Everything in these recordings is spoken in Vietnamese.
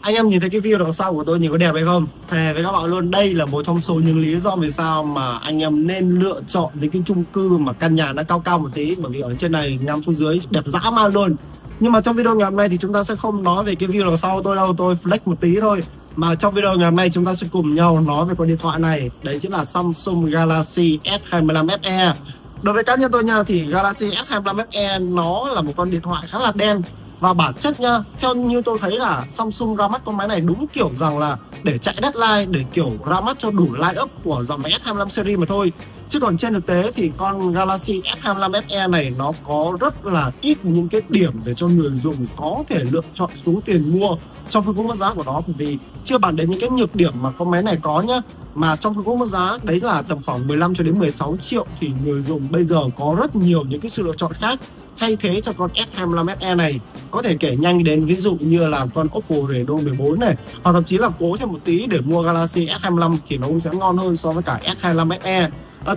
Anh em nhìn thấy cái view đằng sau của tôi nhìn có đẹp hay không? Thề với các bạn luôn, đây là một trong số những lý do vì sao mà anh em nên lựa chọn những cái chung cư mà căn nhà nó cao cao một tí, bởi vì ở trên này ngắm xuống dưới đẹp dã man luôn. Nhưng mà trong video ngày hôm nay thì chúng ta sẽ không nói về cái view đằng sau tôi đâu, tôi flex một tí thôi. Mà trong video ngày hôm nay chúng ta sẽ cùng nhau nói về con điện thoại này, đấy chính là Samsung Galaxy S25 FE. Đối với cá nhân tôi nha, thì Galaxy S25 FE nó là một con điện thoại khá là đen. Và bản chất nha, theo như tôi thấy là Samsung ra mắt con máy này đúng kiểu rằng là để chạy deadline, để kiểu ra mắt cho đủ line-up của dòng máy S25 series mà thôi. Chứ còn trên thực tế thì con Galaxy S25 FE này nó có rất là ít những cái điểm để cho người dùng có thể lựa chọn xuống tiền mua trong phân khúc mức giá của nó. Bởi vì chưa bàn đến những cái nhược điểm mà con máy này có nhá, mà trong phân khúc mức giá đấy là tầm khoảng 15 cho đến 16 triệu thì người dùng bây giờ có rất nhiều những cái sự lựa chọn khác thay thế cho con S25 FE này. Có thể kể nhanh đến ví dụ như là con Oppo Reno 14 này, hoặc thậm chí là cố thêm một tí để mua Galaxy S25 thì nó cũng sẽ ngon hơn so với cả S25 FE.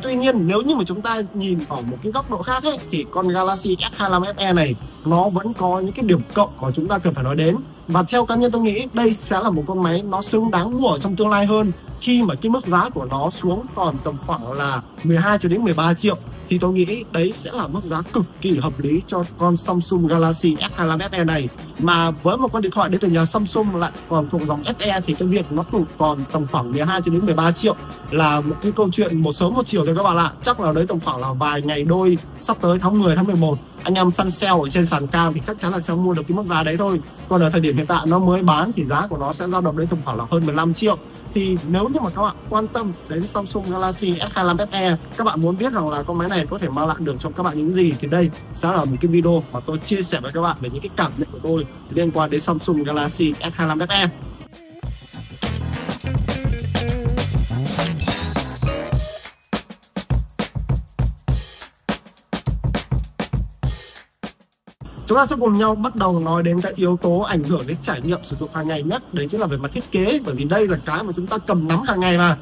Tuy nhiên nếu như mà chúng ta nhìn ở một cái góc độ khác ấy, thì con Galaxy S25 FE này nó vẫn có những cái điểm cộng mà chúng ta cần phải nói đến. Và theo cá nhân tôi nghĩ đây sẽ là một con máy nó xứng đáng mua ở trong tương lai hơn, khi mà cái mức giá của nó xuống còn tầm khoảng là 12 cho đến 13 triệu. Thì tôi nghĩ đấy sẽ là mức giá cực kỳ hợp lý cho con Samsung Galaxy S25 FE này. Mà với một con điện thoại đến từ nhà Samsung lại còn thuộc dòng FE thì cái việc nó tụt còn tầm khoảng 12 cho đến 13 triệu là một cái câu chuyện một sớm một chiều thôi các bạn ạ. Chắc là đấy tầm khoảng là vài ngày đôi sắp tới tháng 10, tháng 11 anh em săn sale ở trên sàn cam thì chắc chắn là sẽ mua được cái mức giá đấy thôi. Còn ở thời điểm hiện tại nó mới bán thì giá của nó sẽ dao động đến tầm khoảng là hơn 15 triệu. Thì nếu như mà các bạn quan tâm đến Samsung Galaxy S25 FE, các bạn muốn biết rằng là con máy này có thể mang lại được cho các bạn những gì, thì đây sẽ là một cái video mà tôi chia sẻ với các bạn về những cái cảm nhận của tôi liên quan đến Samsung Galaxy S25 FE. Chúng ta sẽ cùng nhau bắt đầu nói đến các yếu tố ảnh hưởng đến trải nghiệm sử dụng hàng ngày nhất, đấy chính là về mặt thiết kế, bởi vì đây là cái mà chúng ta cầm nắm hàng ngày mà.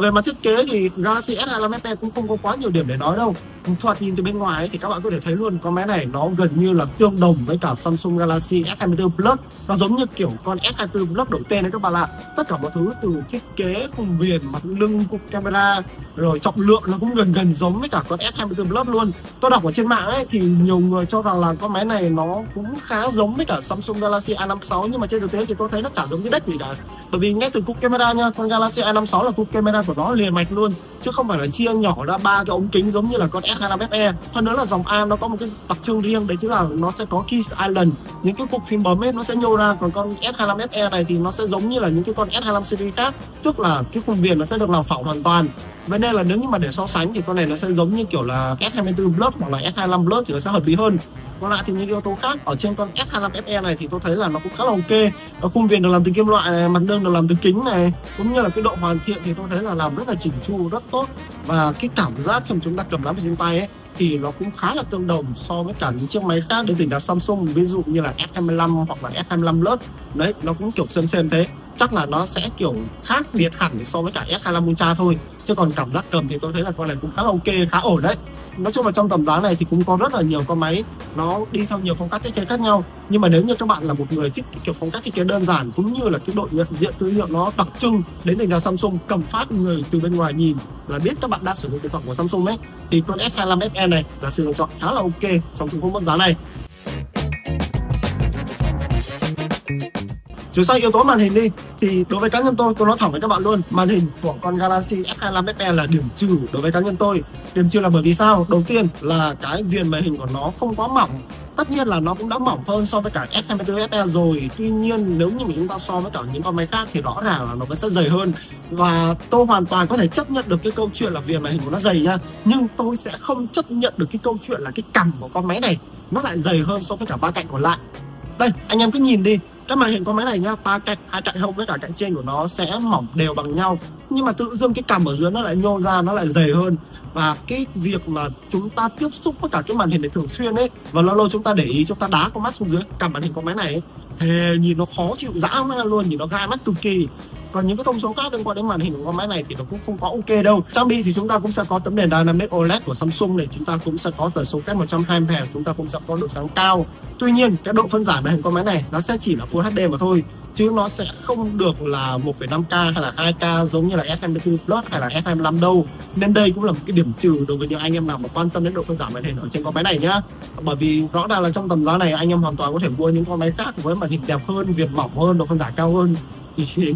Về mặt thiết kế thì Galaxy S25 FE cũng không có quá nhiều điểm để nói đâu. Thoạt nhìn từ bên ngoài ấy, thì các bạn có thể thấy luôn con máy này nó gần như là tương đồng với cả Samsung Galaxy S24 Plus. Nó giống như kiểu con S24 Plus đổi tên đấy các bạn ạ. Tất cả mọi thứ từ thiết kế, khung viền, mặt lưng, cụm camera, rồi trọng lượng nó cũng gần giống với cả con S24 Plus luôn. Tôi đọc ở trên mạng ấy thì nhiều người cho rằng là con máy này nó cũng khá giống với cả Samsung Galaxy A56, nhưng mà trên thực tế thì tôi thấy nó chẳng giống cái đếch gì cả. Bởi vì ngay từ cụm camera nha, con Galaxy A56 là cụm camera của nó liền mạch luôn, chứ không phải là chia nhỏ ra ba cái ống kính giống như là con S25 FE. Hơn nữa là dòng A nó có một cái đặc trưng riêng, đấy chính là nó sẽ có Kiss Island, những cái cụm phím bấm ấy nó sẽ nhô ra. Còn con S25 FE này thì nó sẽ giống như là những cái con S25 series khác, tức là cái khung viền nó sẽ được làm phẳng hoàn toàn. Vậy nên là nếu như mà để so sánh thì con này nó sẽ giống như kiểu là S24 Plus hoặc là S25 Plus thì nó sẽ hợp lý hơn. Còn lại thì những yếu tố khác ở trên con S25 FE này thì tôi thấy là nó cũng khá là ok. Khung viền được làm từ kim loại này, mặt nương được làm từ kính này, cũng như là cái độ hoàn thiện thì tôi thấy là làm rất là chỉnh chu, rất tốt. Và cái cảm giác khi mà chúng ta cầm nắm trên tay ấy thì nó cũng khá là tương đồng so với cả những chiếc máy khác đến từ nhà Samsung, ví dụ như là S25 hoặc là S25 Plus. Đấy, nó cũng kiểu xem thế. Chắc là nó sẽ kiểu khác biệt hẳn so với cả S25 Ultra thôi. Chứ còn cảm giác cầm thì tôi thấy là con này cũng khá là ok, khá ổn đấy. Nói chung là trong tầm giá này thì cũng có rất là nhiều con máy nó đi theo nhiều phong cách thiết kế khác nhau. Nhưng mà nếu như các bạn là một người thích kiểu phong cách thiết kế đơn giản, cũng như là cái độ nhận diện thương hiệu nó đặc trưng đến từ nhà Samsung, cầm phát người từ bên ngoài nhìn là biết các bạn đang sử dụng sản phẩm của Samsung ấy, thì con S25 FE này là sự lựa chọn khá là ok trong phân khúc mức giá này. Chuyển sang yếu tố màn hình đi, thì đối với cá nhân tôi nói thẳng với các bạn luôn, màn hình của con Galaxy S25 FE là điểm trừ đối với cá nhân tôi. Điểm trừ là bởi vì sao? Đầu tiên là cái viền màn hình của nó không quá mỏng. Tất nhiên là nó cũng đã mỏng hơn so với cả S24 FE rồi. Tuy nhiên nếu như mà chúng ta so với cả những con máy khác thì rõ ràng là nó vẫn sẽ dày hơn. Và tôi hoàn toàn có thể chấp nhận được cái câu chuyện là viền màn hình của nó dày nha, nhưng tôi sẽ không chấp nhận được cái câu chuyện là cái cằm của con máy này nó lại dày hơn so với cả ba cạnh còn lại. Đây, anh em cứ nhìn đi, cái màn hình con máy này nhá, ba cạnh, hai cạnh hông với cả cạnh trên của nó sẽ mỏng đều bằng nhau, nhưng mà tự dưng cái cằm ở dưới nó lại nhô ra, nó lại dày hơn. Và cái việc mà chúng ta tiếp xúc với cả cái màn hình này thường xuyên ấy, và lâu lâu chúng ta để ý, chúng ta đá con mắt xuống dưới cằm màn hình con máy này ấy, thì nhìn nó khó chịu dã man luôn, nhìn nó gai mắt cực kỳ. Còn những cái thông số khác liên quan đến màn hình của con máy này thì nó cũng không có ok đâu. Trang bị thì chúng ta cũng sẽ có tấm đèn Dynamic OLED của Samsung này, chúng ta cũng sẽ có tần số quét 120 Hz, chúng ta cũng sẽ có độ sáng cao. Tuy nhiên cái độ phân giải màn hình con máy này nó sẽ chỉ là Full HD mà thôi, chứ nó sẽ không được là 1,5K hay là 2K giống như là S24 Plus hay là S25 đâu. Nên đây cũng là một cái điểm trừ đối với những anh em nào mà quan tâm đến độ phân giải màn hình ở trên con máy này nhá. Bởi vì rõ ràng là trong tầm giá này anh em hoàn toàn có thể mua những con máy khác với màn hình đẹp hơn, viền mỏng hơn, độ phân giải cao hơn. Thì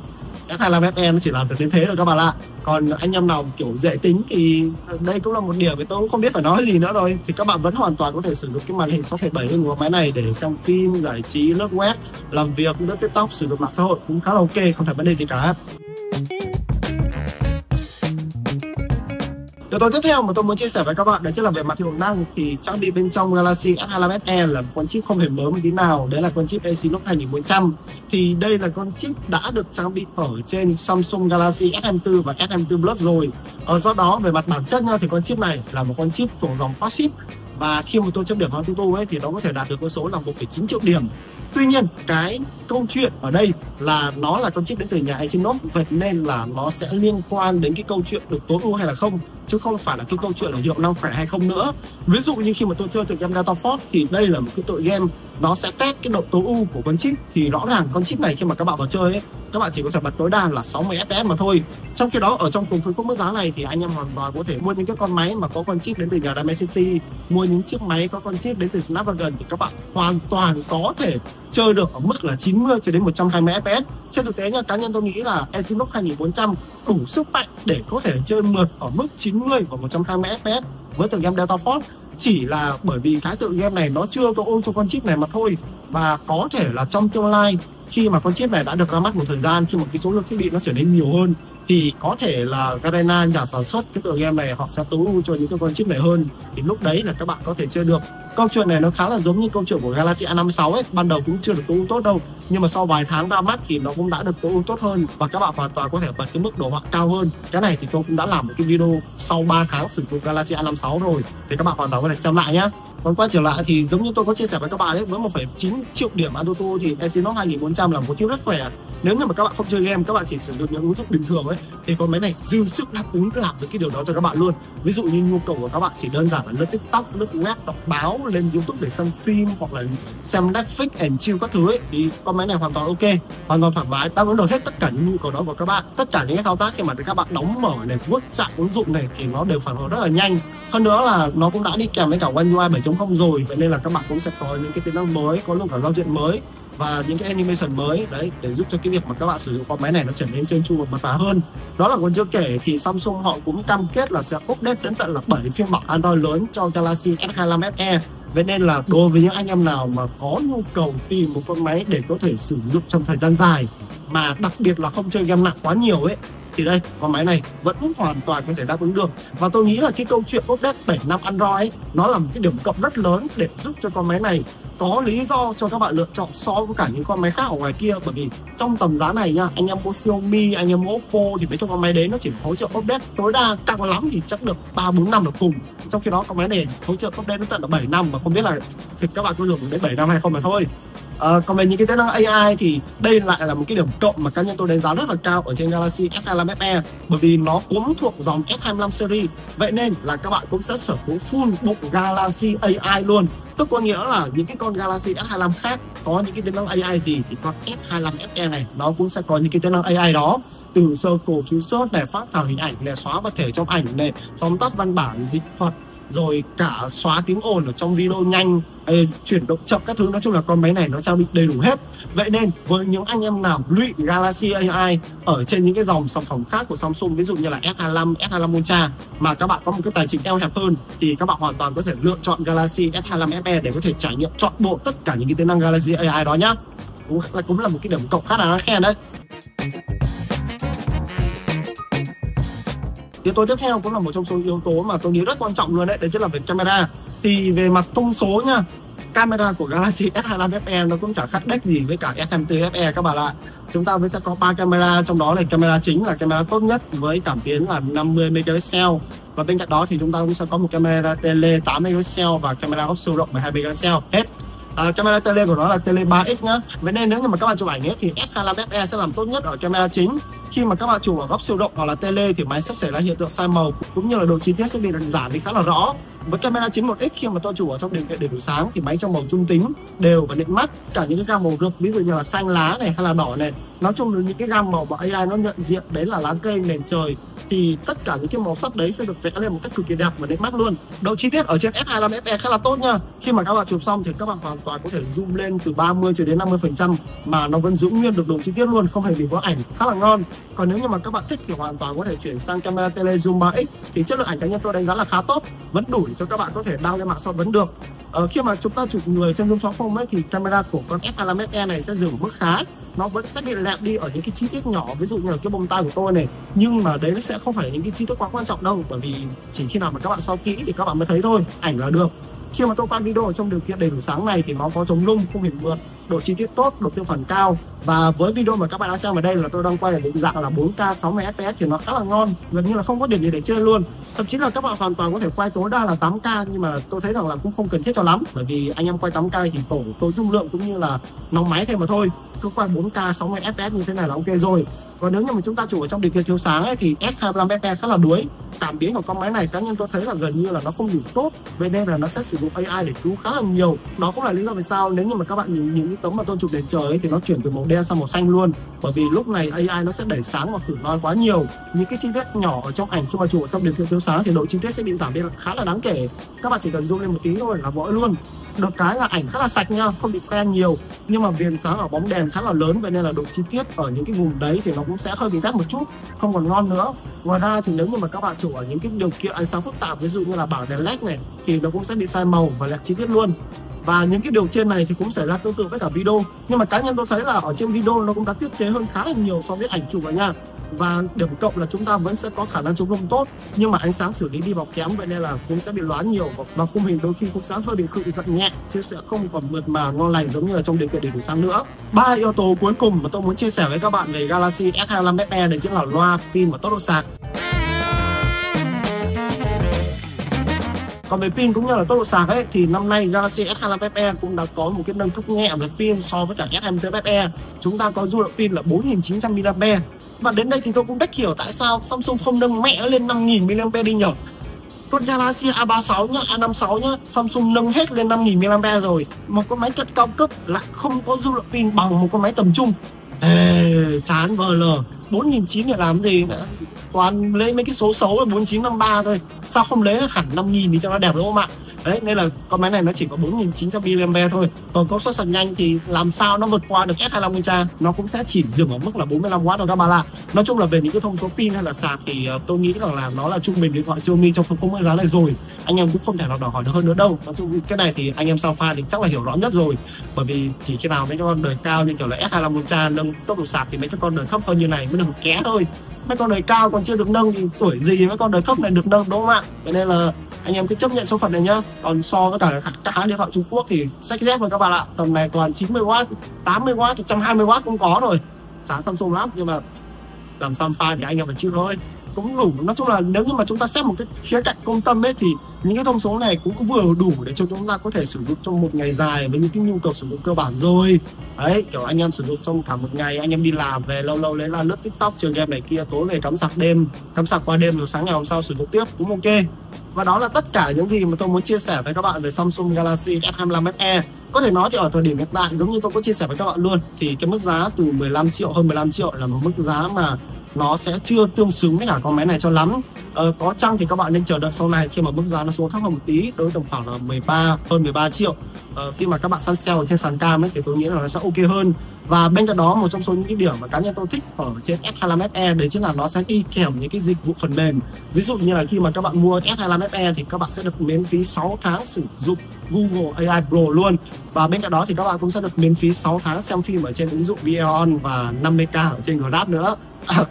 S25FE nó chỉ làm được đến thế rồi các bạn ạ. Còn anh em nào kiểu dễ tính thì đây cũng là một điểm mà tôi cũng không biết phải nói gì nữa rồi. Thì các bạn vẫn hoàn toàn có thể sử dụng cái màn hình 6,7 inch của máy này để xem phim, giải trí, lướt web, làm việc, lướt TikTok, sử dụng mạng xã hội cũng khá là ok, không thành vấn đề gì cả. Yếu tố tiếp theo mà tôi muốn chia sẻ với các bạn đó chính là về mặt hiệu năng. Thì trang bị bên trong Galaxy S25FE là một con chip không hề mới một tí nào, đấy là con chip Exynos 2400. Thì đây là con chip đã được trang bị ở trên Samsung Galaxy S24 và S24 Plus rồi. Do đó về mặt bản chất nha, thì con chip này là một con chip của dòng flagship, và khi mà tôi chấm điểm AnTuTu ấy thì nó có thể đạt được con số là 1,9 triệu điểm. Tuy nhiên cái câu chuyện ở đây là nó là con chip đến từ nhà Exynos, vậy nên là nó sẽ liên quan đến cái câu chuyện được tối ưu hay là không, chứ không phải là cái câu chuyện là hiệu năng khỏe hay không nữa. Ví dụ như khi mà tôi chơi tựa game Delta Force thì đây là một cái tựa game nó sẽ test cái độ tối ưu của con chip. Thì rõ ràng con chip này khi mà các bạn vào chơi ấy, các bạn chỉ có thể bật tối đa là 60 fps mà thôi. Trong khi đó ở trong cùng phân khúc mức giá này thì anh em hoàn toàn có thể mua những cái con máy mà có con chip đến từ nhà Dimensity, mua những chiếc máy có con chip đến từ Snapdragon thì các bạn hoàn toàn có thể chơi được ở mức là 90 cho đến 120 fps. Trên thực tế nha, cá nhân tôi nghĩ là Exynos 2400 đủ sức mạnh để có thể chơi mượt ở mức 90 và 120 fps với tựa game Delta Force. Chỉ là bởi vì cái tựa game này nó chưa có ôm cho con chip này mà thôi. Và có thể là trong tương lai khi mà con chip này đã được ra mắt một thời gian, khi mà cái số lượng thiết bị nó trở nên nhiều hơn, thì có thể là Garena, nhà sản xuất cái tựa game này, họ sẽ tối ưu cho những cái con chip này hơn. Thì lúc đấy là các bạn có thể chơi được. Câu chuyện này nó khá là giống như câu chuyện của Galaxy A56 ấy, ban đầu cũng chưa được tối ưu tốt đâu, nhưng mà sau vài tháng ra mắt thì nó cũng đã được tối ưu tốt hơn và các bạn hoàn toàn có thể bật cái mức đồ họa cao hơn. Cái này thì tôi cũng đã làm một cái video sau 3 tháng sử dụng Galaxy A56 rồi, thì các bạn hoàn toàn có thể xem lại nhé. Còn quay trở lại thì giống như tôi có chia sẻ với các bạn ấy, với 1,9 triệu điểm AnTuTu thì Exynos 2400 là một chip rất khỏe. Nếu như mà các bạn không chơi game, các bạn chỉ sử dụng những ứng dụng bình thường ấy, thì con máy này dư sức đáp ứng làm được cái điều đó cho các bạn luôn. Ví dụ như nhu cầu của các bạn chỉ đơn giản là lướt TikTok, lướt web, đọc báo, lên YouTube để xem phim hoặc là xem Netflix and chill các thứ ấy, thì con máy này hoàn toàn ok, hoàn toàn thoải mái, đáp ứng được hết tất cả những nhu cầu đó của các bạn. Tất cả những cái thao tác khi mà các bạn đóng mở này, vuốt chạm ứng dụng này thì nó đều phản hồi rất là nhanh. Hơn nữa là nó cũng đã đi kèm với cả One UI 7.0 rồi, vậy nên là các bạn cũng sẽ có những cái tính năng mới, có luôn cả giao diện mới và những cái animation mới đấy, để giúp cho cái việc mà các bạn sử dụng con máy này nó trở nên trơn tru và mượt mà hơn. Đó là còn chưa kể thì Samsung họ cũng cam kết là sẽ update đến tận là 7 phiên bản Android lớn cho Galaxy S25FE. Vậy nên là đối với những anh em nào mà có nhu cầu tìm một con máy để có thể sử dụng trong thời gian dài, mà đặc biệt là không chơi game nặng quá nhiều ấy, thì đây, con máy này vẫn hoàn toàn có thể đáp ứng được. Và tôi nghĩ là cái câu chuyện update 7 năm Android ấy, nó là một cái điểm cộng rất lớn để giúp cho con máy này có lý do cho các bạn lựa chọn so với cả những con máy khác ở ngoài kia. Bởi vì trong tầm giá này nha, anh em mua Xiaomi, anh em mua Oppo thì mấy con máy đấy nó chỉ hỗ trợ update tối đa cao lắm thì chắc được 3-4 năm được cùng. Trong khi đó con máy này hỗ trợ update đến tận là 7 năm, mà không biết là các bạn có dùng đến 7 năm hay không mà thôi. Còn về những cái tính năng AI thì đây lại là một cái điểm cộng mà cá nhân tôi đánh giá rất là cao ở trên Galaxy S25FE, bởi vì nó cũng thuộc dòng S25 series. Vậy nên là các bạn cũng sẽ sở hữu full bộ Galaxy AI luôn. Tức có nghĩa là những cái con Galaxy S25 khác có những cái tính năng AI gì thì con S25FE này nó cũng sẽ có những cái tính năng AI đó. Từ circle to search này, phát thảo hình ảnh này, xóa vật thể trong ảnh này, tóm tắt văn bản, dịch thuật, rồi cả xóa tiếng ồn ở trong video nhanh, chuyển động chậm các thứ. Nói chung là con máy này nó trang bị đầy đủ hết. Vậy nên với những anh em nào lụy Galaxy AI ở trên những cái dòng sản phẩm khác của Samsung, ví dụ như là S25, S25 Ultra, mà các bạn có một cái tài chính eo hẹp hơn, thì các bạn hoàn toàn có thể lựa chọn Galaxy S25FE để có thể trải nghiệm trọn bộ tất cả những cái tính năng Galaxy AI đó nhá. Cũng là một cái điểm cộng khá là đáng khen đấy. Yếu tố tiếp theo cũng là một trong số yếu tố mà tôi nghĩ rất quan trọng luôn đấy, chính là về camera. Thì về mặt thông số nha, camera của Galaxy S25FE nó cũng chẳng khác đếch gì với cả S24FE các bạn ạ. Chúng ta sẽ có 3 camera, trong đó là camera chính là camera tốt nhất với cảm biến là 50 megapixel. Và bên cạnh đó thì chúng ta cũng sẽ có một camera tele 8 megapixel và camera góc siêu rộng 12 megapixel hết. Camera tele của nó là tele 3x nhá. Vậy nên nếu như mà các bạn chụp ảnh ấy thì S25FE sẽ làm tốt nhất ở camera chính. khi mà các bạn chụp ở góc siêu rộng hoặc là tele thì máy sẽ xảy ra hiện tượng sai màu, cũng như là độ chi tiết sẽ bị giảm đi khá là rõ. Với camera 91X khi mà tôi chụp ở trong điều kiện đầy đủ sáng thì máy trong màu trung tính, đều và nịnh mắt. Cả những cái gam màu rực ví dụ như là xanh lá này hay là đỏ này, nói chung là những cái gam màu mà AI nó nhận diện đấy là lá cây, nền trời, thì tất cả những cái màu sắc đấy sẽ được vẽ lên một cách cực kỳ đẹp và nịnh mắt luôn. Độ chi tiết ở trên S25 FE khá là tốt nha. Khi mà các bạn chụp xong thì các bạn hoàn toàn có thể zoom lên từ 30 cho đến 50% mà nó vẫn giữ nguyên được độ chi tiết luôn, không hề bị vỡ ảnh, khá là ngon. Còn nếu như mà các bạn thích thì hoàn toàn có thể chuyển sang camera tele zoom 3x thì chất lượng ảnh cá nhân tôi đánh giá là khá tốt, vẫn đủ cho các bạn có thể đăng lên mạng xã hội vẫn được. Khi mà chúng ta chụp người trên zoom 6 ấy thì camera của con S25 FE này sẽ dừng ở mức khá, nó vẫn sẽ bị lẹp đi ở những cái chi tiết nhỏ, ví dụ như là cái bông tai của tôi này, nhưng mà đấy sẽ không phải là những cái chi tiết quá quan trọng đâu, bởi vì chỉ khi nào mà các bạn soi kỹ thì các bạn mới thấy thôi, ảnh là được. Khi mà tôi quay video ở trong điều kiện đầy đủ sáng này thì nó có chống rung, không hề mượt, độ chi tiết tốt, độ tiêu chuẩn cao. Và với video mà các bạn đang xem ở đây là tôi đang quay ở định dạng là 4K 60 fps thì nó khá là ngon, gần như là không có điểm gì để chơi luôn. Thậm chí là các bạn hoàn toàn có thể quay tối đa là 8K, nhưng mà tôi thấy rằng là cũng không cần thiết cho lắm, bởi vì anh em quay 8K thì tổ tối trung lượng cũng như là nóng máy thêm mà thôi. Cứ quay 4K 60 fps như thế này là ok rồi. Còn nếu như mà chúng ta chụp ở trong điều kiện thiếu sáng ấy, thì S25 FE khá là đuối. Cảm biến của con máy này cá nhân tôi thấy là gần như là nó không đủ tốt, vậy nên là nó sẽ sử dụng AI để cứu khá là nhiều. Đó cũng là lý do vì sao nếu như mà các bạn nhìn những cái tấm mà tôi chụp đèn trời ấy, thì nó chuyển từ màu đen sang màu xanh luôn, bởi vì lúc này AI nó sẽ đẩy sáng và khử noi quá nhiều. Những cái chi tiết nhỏ ở trong ảnh khi mà chụp ở trong điều kiện thiếu sáng thì độ chi tiết sẽ bị giảm đi khá là đáng kể. Các bạn chỉ cần zoom lên một tí thôi là vỡ luôn. Được cái là ảnh khá là sạch nha, không bị phen nhiều, nhưng mà viền sáng ở bóng đèn khá là lớn, vậy nên là độ chi tiết ở những cái vùng đấy thì nó cũng sẽ hơi bị gắt một chút, không còn ngon nữa. Ngoài ra thì nếu như mà các bạn chụp ở những cái điều kiện ánh sáng phức tạp, ví dụ như là bảng đèn led này, thì nó cũng sẽ bị sai màu và lẹt chi tiết luôn. Và những cái điều trên này thì cũng xảy ra tương tự với cả video, nhưng mà cá nhân tôi thấy là ở trên video nó cũng đã tiết chế hơn khá là nhiều so với ảnh chụp rồi nha. Và điểm cộng là chúng ta vẫn sẽ có khả năng chống rung tốt, nhưng mà ánh sáng xử lý đi vào kém, vậy nên là cũng sẽ bị lóa nhiều, và khung hình đôi khi cũng sẽ hơi bị khựng giật nhẹ, chứ sẽ không còn mượt mà ngon lành giống như là trong điều kiện đầy đủ sáng nữa. 3 yếu tố cuối cùng mà tôi muốn chia sẻ với các bạn về Galaxy S25 FE đấy chính là loa, pin và tốc độ sạc. Còn về pin cũng như là tốc độ sạc ấy, thì năm nay Galaxy S25 FE cũng đã có một cái nâng cấp nhẹ về pin so với cả S24 FE. Chúng ta có dung lượng pin là 4900 mAh. Và đến đây thì tôi cũng đếch hiểu tại sao Samsung không nâng mẹ lên 5000 mAh đi nhở. Con Galaxy A36 nhá, A56 nhá, Samsung nâng hết lên 5000 mAh rồi. Một con máy cận cao cấp lại không có dung lượng pin bằng một con máy tầm trung. Chán VL. 4900 để làm gì nữa? Toàn lấy mấy cái số xấu là 4953 thôi. Sao không lấy hẳn 5000 thì cho nó đẹp đúng không ạ? Đấy, nên là con máy này nó chỉ có 4900 mAh thôi. Còn công suất sạc nhanh thì làm sao nó vượt qua được S25 Ultra, nó cũng sẽ chỉ dừng ở mức là 45W rồi các bạn ạ. Nói chung là về những cái thông số pin hay là sạc thì tôi nghĩ rằng là nó là trung bình điện thoại Xiaomi trong phân khúc mức giá này rồi. Anh em cũng không thể nào đòi hỏi được hơn nữa đâu. Nói chung cái này thì anh em sao pha thì chắc là hiểu rõ nhất rồi. Bởi vì chỉ khi nào mấy con đời cao như kiểu là S25 Ultra nâng tốc độ sạc thì mấy cái con đời thấp hơn như này mới được ké thôi. Mấy con đời cao còn chưa được nâng thì tuổi gì mấy con đời thấp này được nâng đúng không ạ? Vậy nên là anh em cứ chấp nhận số phận này nhá. Còn so với cả các hãng điện thoại Trung Quốc thì sách dép rồi các bạn ạ, tầm này toàn 90W, 80W, 120W cũng có rồi. Chán Samsung lắm, nhưng mà làm Samsung thì anh em phải chịu thôi, cũng đủ. Nói chung là nếu như mà chúng ta xét một cái khía cạnh công tâm ấy thì những cái thông số này cũng vừa đủ để cho chúng ta có thể sử dụng trong một ngày dài với những cái nhu cầu sử dụng cơ bản rồi. Đấy, kiểu anh em sử dụng trong cả một ngày, anh em đi làm về lâu lâu lấy là lướt TikTok, chơi game này kia, tối về cắm sạc đêm, cắm sạc qua đêm rồi sáng ngày hôm sau sử dụng tiếp cũng ok. Và đó là tất cả những gì mà tôi muốn chia sẻ với các bạn về Samsung Galaxy S25 FE. Có thể nói thì ở thời điểm hiện tại giống như tôi có chia sẻ với các bạn luôn, thì cái mức giá từ 15 triệu, hơn 15 triệu là một mức giá mà nó sẽ chưa tương xứng với cả con máy này cho lắm. Có chăng thì các bạn nên chờ đợi sau này khi mà mức giá nó xuống thấp hơn một tí, đối tầm khoảng là hơn 13 triệu. Khi mà các bạn săn sale ở trên sàn cam ấy thì tôi nghĩ là nó sẽ ok hơn. Và bên cạnh đó, một trong số những cái điểm mà cá nhân tôi thích ở trên S25 FE đấy chính là nó sẽ đi kèm những cái dịch vụ phần mềm. Ví dụ như là khi mà các bạn mua S25 FE thì các bạn sẽ được miễn phí 6 tháng sử dụng Google AI Pro luôn. Và bên cạnh đó thì các bạn cũng sẽ được miễn phí 6 tháng xem phim ở trên ứng dụng ViaOn và 50k ở trên Grab nữa.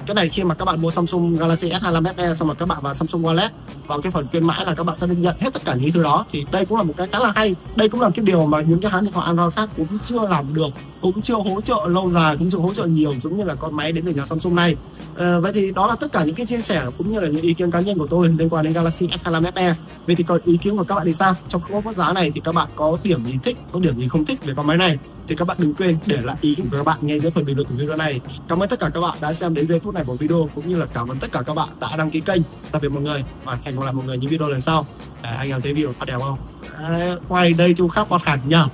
Cái này khi mà các bạn mua Samsung Galaxy S25 FE xong rồi các bạn vào Samsung Wallet, vào cái phần khuyến mãi là các bạn sẽ được nhận hết tất cả những thứ đó. Thì đây cũng là một cái khá là hay. Đây cũng là cái điều mà những cái hãng điện thoại Android khác cũng chưa làm được, cũng chưa hỗ trợ lâu dài, cũng chưa hỗ trợ nhiều giống như là con máy đến từ nhà Samsung này. Vậy thì đó là tất cả những cái chia sẻ cũng như là những ý kiến cá nhân của tôi liên quan đến Galaxy S25 FE. Vậy thì còn ý kiến của các bạn thì sao? Trong khung mức giá này thì các bạn có điểm gì thích, có điểm gì không thích về con máy này? thì các bạn đừng quên để lại ý kiến của các bạn ngay dưới phần bình luận của video này. Cảm ơn tất cả các bạn đã xem đến giây phút này của video, cũng như là cảm ơn tất cả các bạn đã đăng ký kênh. Tạm biệt mọi người và hẹn gặp lại mọi người những video lần sau. Anh em thấy video phát đẹp không? Quay đây chung khắp con hạt nhá.